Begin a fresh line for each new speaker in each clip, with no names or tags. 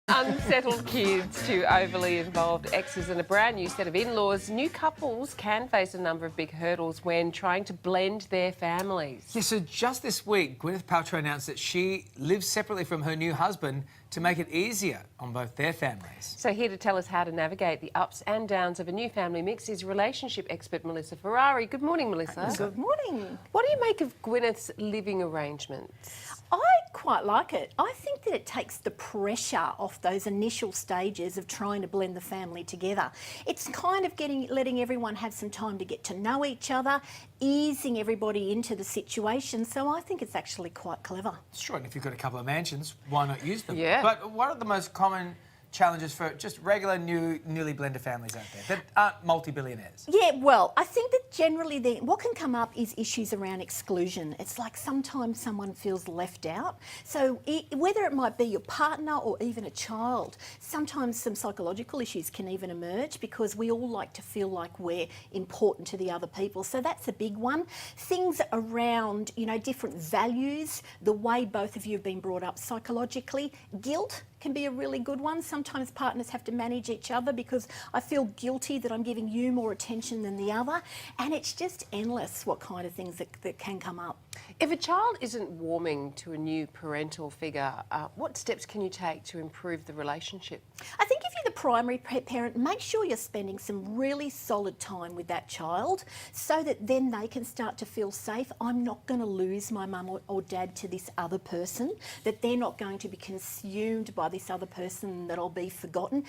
Unsettled kids to overly involved exes and a brand new set of in-laws, new couples can face a number of big hurdles when trying to blend their families.
Yeah, so just this week, Gwyneth Paltrow announced that she lives separately from her new husband to make it easier on both their families.
So here to tell us how to navigate the ups and downs of a new family mix is relationship expert Melissa Ferrari. Good morning, Melissa.
Good morning.
What do you make of Gwyneth's living arrangements?
I quite like it. I think that it takes the pressure off those initial stages of trying to blend the family together. It's kind of letting everyone have some time to get to know each other, easing everybody into the situation. So I think it's actually quite clever.
Sure, and if you've got a couple of mansions, why not use them?
Yeah.
But what are the most common challenges for just regular newly blended families out there that aren't multi-billionaires?
Yeah, well, I think that generally what can come up is issues around exclusion. It's like sometimes someone feels left out. So whether it might be your partner or even a child, sometimes some psychological issues can even emerge because we all like to feel like we're important to the other people. So that's a big one. Things around, different values, the way both of you have been brought up psychologically. Guilt can be a really good one. Sometimes partners have to manage each other because I feel guilty that I'm giving you more attention than the other. And it's just endless what kind of things that can come up.
If a child isn't warming to a new parental figure, what steps can you take to improve the relationship?
I think if you're the primary parent, make sure you're spending some really solid time with that child so that then they can start to feel safe. I'm not going to lose my mum or dad to this other person, that they're not going to be consumed by this other person, that I'll be forgotten.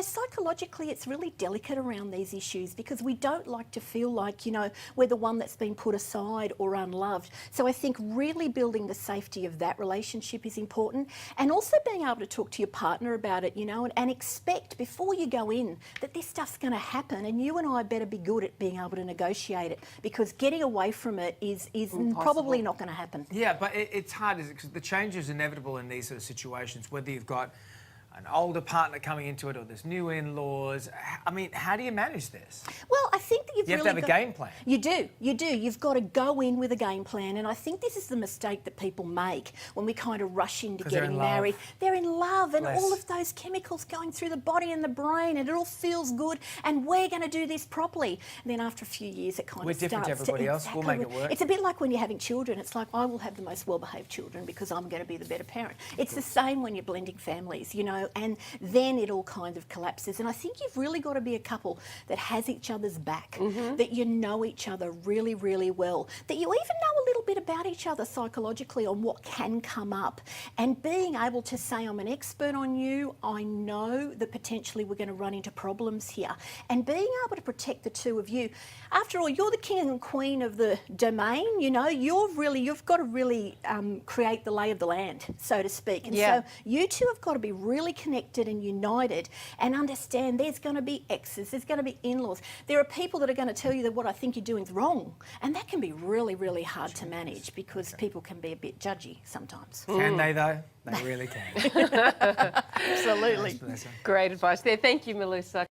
Psychologically, it's really delicate around these issues because we don't like to feel like, we're the one that's been put aside or unloved. So I think really building the safety of that relationship is important, and also being able to talk to your partner about it, and expect before you go in that this stuff's going to happen, and you and I better be good at being able to negotiate it, because getting away from it is probably not going to happen.
Yeah, but it's hard, isn't it? Because the change is inevitable in these sort of situations, whether you've got an older partner coming into it or there's new in-laws. I mean, how do you manage this?
Well, I think that you
have to have a game plan.
You do. You've got to go in with a game plan, and I think this is the mistake that people make when we kind of rush into getting married. They're in love, and all of those chemicals going through the body and the brain, and it all feels good, and we're going to do this properly. And then after a few years, it kind of starts to...
We're different to everybody else. We'll make it work.
It's a bit like when you're having children. It's like, I will have the most well-behaved children because I'm going to be the better parent. It's the same when you're blending families, and then it all kind of collapses. And I think you've really got to be a couple that has each other's back, that you know each other really, really well, that you even know a little bit about each other psychologically on what can come up, and being able to say, I'm an expert on you, I know that potentially we're going to run into problems here, and being able to protect the two of you. After all, you're the king and queen of the domain, you've got to really create the lay of the land, so to speak. And so you two have got to be really connected and united, and understand there's going to be exes, there's going to be in-laws. There are people that are going to tell you that what I think you're doing is wrong, and that can be really, really hard to manage because people can be a bit judgy sometimes.
Can they, though? They really can.
Absolutely.
Great advice there. Thank you, Melissa.